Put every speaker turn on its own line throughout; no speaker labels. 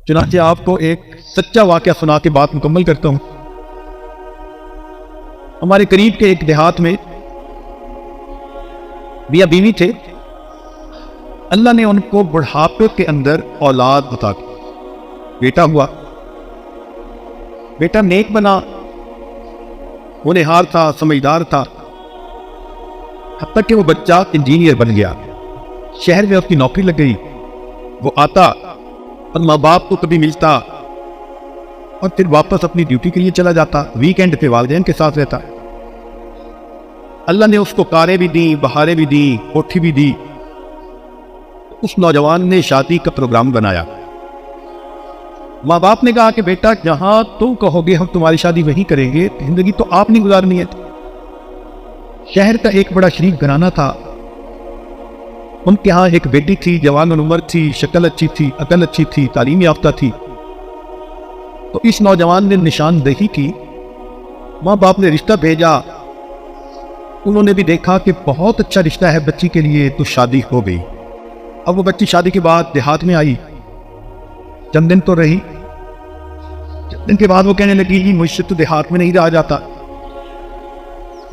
چنانچہ آپ کو ایک سچا واقعہ سنا کے بات مکمل کرتا ہوں۔ ہمارے قریب کے ایک دیہات میں میاں بیوی تھے۔ اللہ نے ان کو بڑھاپے کے اندر اولاد عطا کی، بیٹا ہوا۔ بیٹا نیک بنا، ہونہار تھا، سمجھدار تھا، حتیٰ کہ وہ بچہ انجینئر بن گیا، شہر میں اس کی نوکری لگ گئی۔ وہ آتا اور ماں باپ کو کبھی ملتا اور پھر واپس اپنی ڈیوٹی کے لیے چلا جاتا، ویکینڈ پہ والدین کے ساتھ رہتا۔ اللہ نے اس کو کاریں بھی دیں، بہاریں بھی دیں، کوٹھی بھی دی۔ اس نوجوان نے شادی کا پروگرام بنایا۔ ماں باپ نے کہا کہ بیٹا جہاں تم کہو گے ہم تمہاری شادی وہیں کریں گے، زندگی تو آپ نے گزارنی ہے۔ شہر کا ایک بڑا شریف گھرانہ تھا، ان کے ہاں ایک بیٹی تھی، جوان العمر تھی، شکل اچھی تھی، عقل اچھی تھی، تعلیم یافتہ تھی۔ تو اس نوجوان نے نشاندہی کی، ماں باپ نے رشتہ بھیجا، انہوں نے بھی دیکھا کہ بہت اچھا رشتہ ہے بچی کے لیے، تو شادی ہو گئی۔ اب وہ بچی شادی کے بعد دیہات میں آئی، چند دن تو رہی، چند دن کے بعد وہ کہنے لگی مجھ سے تو دیہات میں نہیں رہا جاتا۔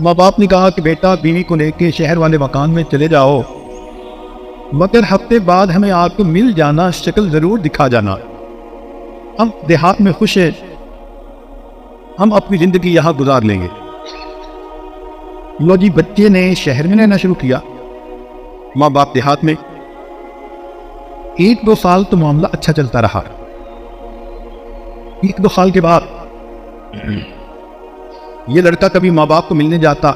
ماں باپ نے کہا کہ بیٹا بیوی کو لے کے شہر والے مکان میں چلے جاؤ، مگر ہفتے بعد ہمیں آپ کو مل جانا، شکل ضرور دکھا جانا، ہم دیہات میں خوش ہیں، ہم اپنی زندگی یہاں گزار لیں گے۔ لو جی، بچے نے شہر میں رہنا شروع کیا، ماں باپ دیہات میں۔ 1-2 سال تو معاملہ اچھا چلتا رہا۔ 1-2 سال کے بعد یہ لڑکا کبھی ماں باپ کو ملنے جاتا،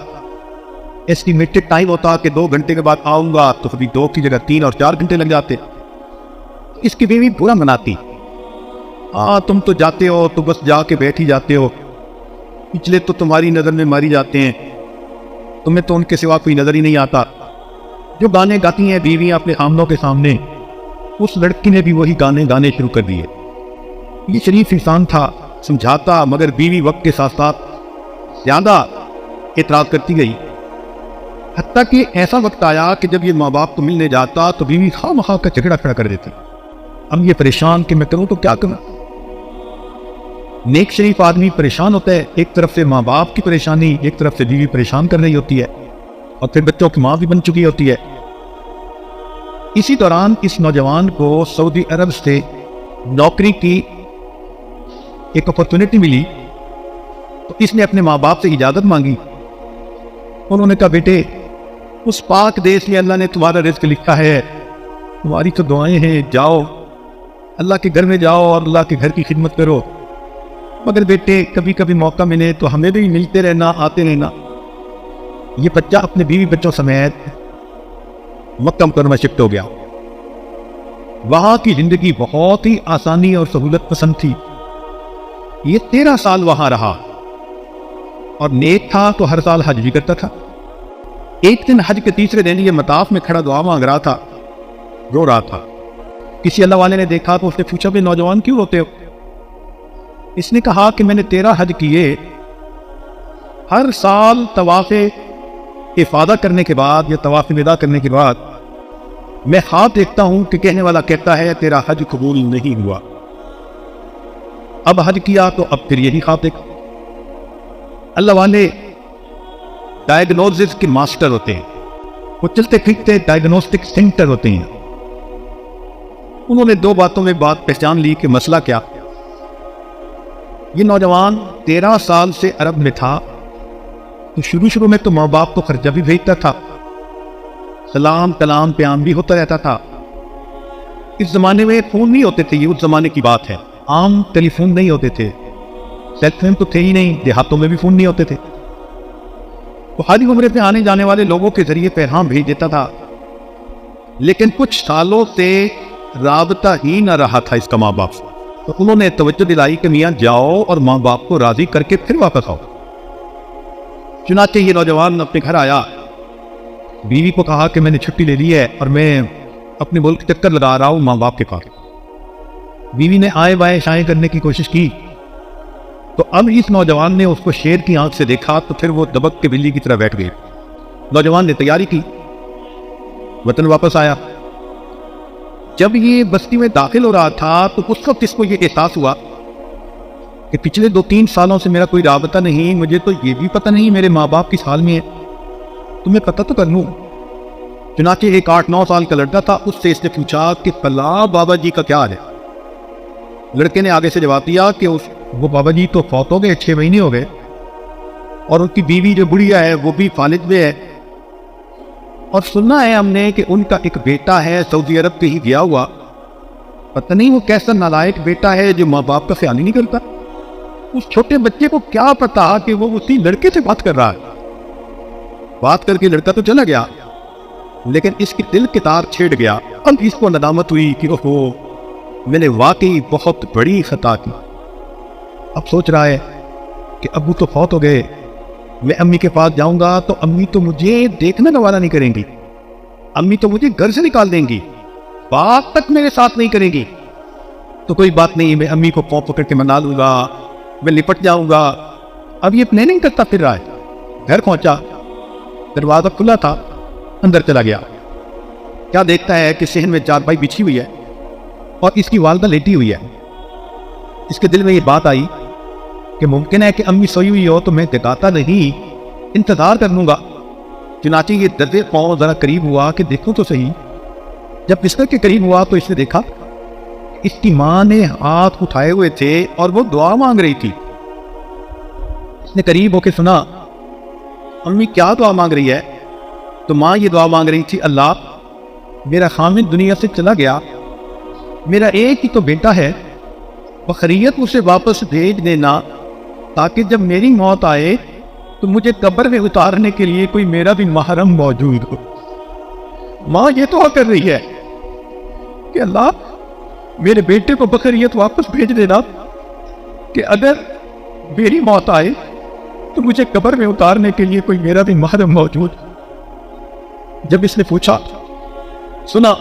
ایسٹیمیٹڈ ٹائم ہوتا کہ 2 گھنٹے کے بعد آؤں گا، تو کبھی 2 کی جگہ 3 اور 4 گھنٹے لگ جاتے۔ اس کی بیوی برا مناتی، تم تو جاتے ہو تو بس جا کے بیٹھ ہی جاتے ہو، پچھلے تو تمہاری نظر میں ماری جاتے ہیں، تمہیں تو ان کے سوا کوئی نظر ہی نہیں آتا۔ جو گانے گاتی ہیں بیویاں اپنے خامنوں کے سامنے، اس لڑکی نے بھی وہی گانے شروع کر دیے۔ یہ شریف انسان تھا، سمجھاتا، مگر بیوی وقت کے ساتھ ساتھ زیادہ اعتراض کرتی گئی، حتیٰ کہ ایسا وقت آیا کہ جب یہ ماں باپ کو ملنے جاتا تو بیوی خواہ مخواہ کا جھگڑا کھڑا کر دیتی۔ اب یہ پریشان کہ میں کروں تو کیا کروں۔ نیک شریف آدمی پریشان ہوتا ہے، ایک طرف سے ماں باپ کی پریشانی، ایک طرف سے بیوی پریشان کر رہی ہوتی ہے، اور پھر بچوں کی ماں بھی بن چکی ہوتی ہے۔ اسی دوران اس نوجوان کو سعودی عرب سے نوکری کی ایک اپرچونٹی ملی، تو اس نے اپنے ماں باپ سے اجازت مانگی۔ انہوں نے کہا بیٹے اس پاک دیش میں اللہ نے تمہارا رزق لکھا ہے، تمہاری تو دعائیں ہیں، جاؤ اللہ کے گھر میں جاؤ اور اللہ کے گھر کی خدمت کرو، مگر بیٹے کبھی کبھی موقع ملے تو ہمیں بھی ملتے رہنا، آتے رہنا۔ یہ بچہ اپنے بیوی بچوں سمیت مکہ مکرمہ شفٹ ہو گیا۔ وہاں کی زندگی بہت ہی آسانی اور سہولت پسند تھی۔ یہ 13 سال وہاں رہا اور نیک تھا تو ہر سال حج بھی کرتا تھا۔ ایک دن حج کے تیسرے دن یہ مطاف میں کھڑا دعا مانگ رہا تھا، رو رہا تھا۔ کسی اللہ والے نے دیکھا تو اس نے پوچھا بھی نوجوان کیوں روتے ہو؟ اس نے کہا کہ میں نے 13 حج کیے، ہر سال طواف افاضہ کرنے کے بعد یا طواف وداع کرنے کے بعد میں خواب دیکھتا ہوں کہ کہنے والا کہتا ہے تیرا حج قبول نہیں ہوا۔ اب حج کیا تو اب پھر یہی خواب دیکھا۔ اللہ والے ڈائگنوسس کے ماسٹر ہوتے ہیں، وہ چلتے پھرتے ڈائگنوسٹک سینٹر ہوتے ہیں۔ انہوں نے 2 باتوں میں بات پہچان لی کہ مسئلہ کیا۔ یہ نوجوان 13 سال سے عرب میں تھا، تو شروع میں تو ماں باپ کو خرچہ بھی بھیجتا تھا، سلام کلام پیام بھی ہوتا رہتا تھا۔ اس زمانے میں فون نہیں ہوتے تھے، یہ اس زمانے کی بات ہے، عام ٹیلی فون نہیں ہوتے تھے، سیل فون تو تھے ہی نہیں، دیہاتوں میں بھی فون نہیں ہوتے تھے۔ وہ حاجی عمرے پہ آنے جانے والے لوگوں کے ذریعے پیغام بھیج دیتا تھا، لیکن کچھ سالوں سے رابطہ ہی نہ رہا تھا اس کا ماں باپ سے۔ تو انہوں نے توجہ دلائی کہ میاں جاؤ اور ماں باپ کو راضی کر کے پھر واپس آؤ۔ چنانچہ یہ نوجوان اپنے گھر آیا، بیوی کو کہا کہ میں نے چھٹی لے لی ہے اور میں اپنے ملک چکر لگا رہا ہوں ماں باپ کے پاس۔ بیوی نے آئے بائیں شائیں کرنے کی کوشش کی، تو اب اس نوجوان نے اس کو شیر کی آنکھ سے دیکھا تو پھر وہ دبک کے بلی کی طرح بیٹھ گئی۔ نوجوان نے تیاری کی، وطن واپس آیا۔ جب یہ بستی میں داخل ہو رہا تھا تو اس وقت اس کو یہ احساس ہوا کہ پچھلے 2-3 سالوں سے میرا کوئی رابطہ نہیں، مجھے تو یہ بھی پتہ نہیں میرے ماں باپ کس حال میں ہیں، تمہیں پتہ تو کر لوں۔ چنانچہ ایک 8-9 سال کا لڑکا تھا، اس سے اس نے پوچھا کہ فلاں بابا جی کا کیا حال ہے؟ لڑکے نے آگے سے جواب دیا کہ وہ بابا جی تو فوت ہو گئے، 6 مہینے ہو گئے، اور ان کی بیوی جو بڑھیا ہے وہ بھی فالج میں ہے، اور سننا ہے ہم نے کہ ان کا ایک بیٹا ہے سعودی عرب کہیں گیا ہوا، پتہ نہیں وہ کیسا نالائق بیٹا ہے جو ماں باپ کا خیال ہی نہیں کرتا۔ اس چھوٹے بچے کو کیا پتا کہ وہ اسی لڑکے سے بات کر رہا ہے۔ بات کر کے لڑکا تو چلا گیا، لیکن اس کی دل کی تار چھیڑ گیا۔ اب اس کو ندامت ہوئی کہ اوہو، میں نے واقعی بہت بڑی خطا کی۔ اب سوچ رہا ہے کہ ابو تو فوت ہو گئے، میں امی کے پاس جاؤں گا تو امی تو مجھے دیکھنا گوارا نہیں کریں گی، امی تو مجھے گھر سے نکال دیں گی، بات تک میرے ساتھ نہیں کریں گی۔ تو کوئی بات نہیں، میں امی کو پاؤں پکڑ کے منا لوں گا، میں لپٹ جاؤں گا۔ اب یہ پلاننگ کرتا پھر رہا ہے۔ گھر پہنچا، دروازہ کھلا تھا، اندر چلا گیا۔ کیا دیکھتا ہے کہ صحن میں چارپائی بچھی ہوئی ہے اور اس کی والدہ لیٹی ہوئی ہے۔ اس کے دل میں یہ بات آئی کہ ممکن ہے کہ امی سوئی ہوئی ہو تو میں جگاتا نہیں، انتظار کر لوں گا۔ چنانچہ یہ درزے پاؤں ذرا قریب ہوا کہ دیکھوں تو صحیح۔ جب بستر کے قریب ہوا تو اس نے دیکھا اس کی ماں نے ہاتھ اٹھائے ہوئے تھے اور وہ دعا مانگ رہی تھی۔ اس نے قریب ہو کے سنا، امی کیا دعا مانگ رہی ہے؟ تو ماں یہ دعا مانگ رہی تھی، اللہ میرا خامد دنیا سے چلا گیا، میرا ایک ہی تو بیٹا ہے، بخیریت اسے واپس بھیج دینا تاکہ جب میری موت آئے تو مجھے قبر میں اتارنے کے لیے کوئی میرا بھی محرم موجود ہو۔ ماں یہ دعا کر رہی ہے کہ اللہ میرے بیٹے کو بخیریت واپس بھیج دینا کہ اگر میری موت آئے تو مجھے قبر میں اتارنے کے لیے کوئی میرا بھی محرم موجود۔ جب اس نے پوچھا سنا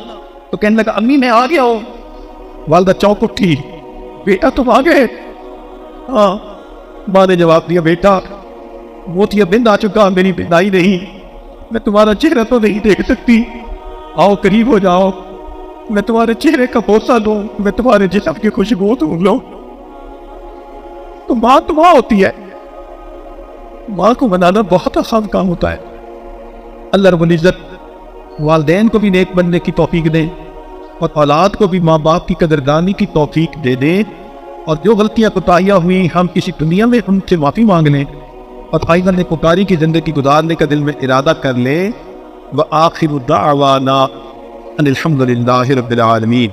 تو کہنے لگا، امی میں آ گیا ہوں۔ والدہ چونک اٹھی، بیٹا تم آ گئے؟ ہاں۔ ماں نے جواب دیا، بیٹا موتیا بند آ چکا، میری بندائی نہیں، میں تمہارا چہرہ تو نہیں دیکھ سکتی، آؤ قریب ہو جاؤ، میں تمہارے چہرے کا بوسہ لوں، میں تمہارے جسم کی خوشبو لوں۔ تو ماں تو ماں ہوتی ہے، ماں کو منانا بہت آسان کام ہوتا ہے۔ اللہ رب العزت والدین کو بھی نیک بننے کی توفیق دے اور اولاد کو بھی ماں باپ کی قدردانی کی توفیق دے دے، اور جو غلطیاں کوتاہیاں ہوئی ہم کسی دنیا میں ان سے معافی مانگ لیں اور آئندہ نیکوکاری کی زندگی گزارنے کا دل میں ارادہ کر لیں۔ وآخر دعوانا ان الحمد للہ رب العالمین۔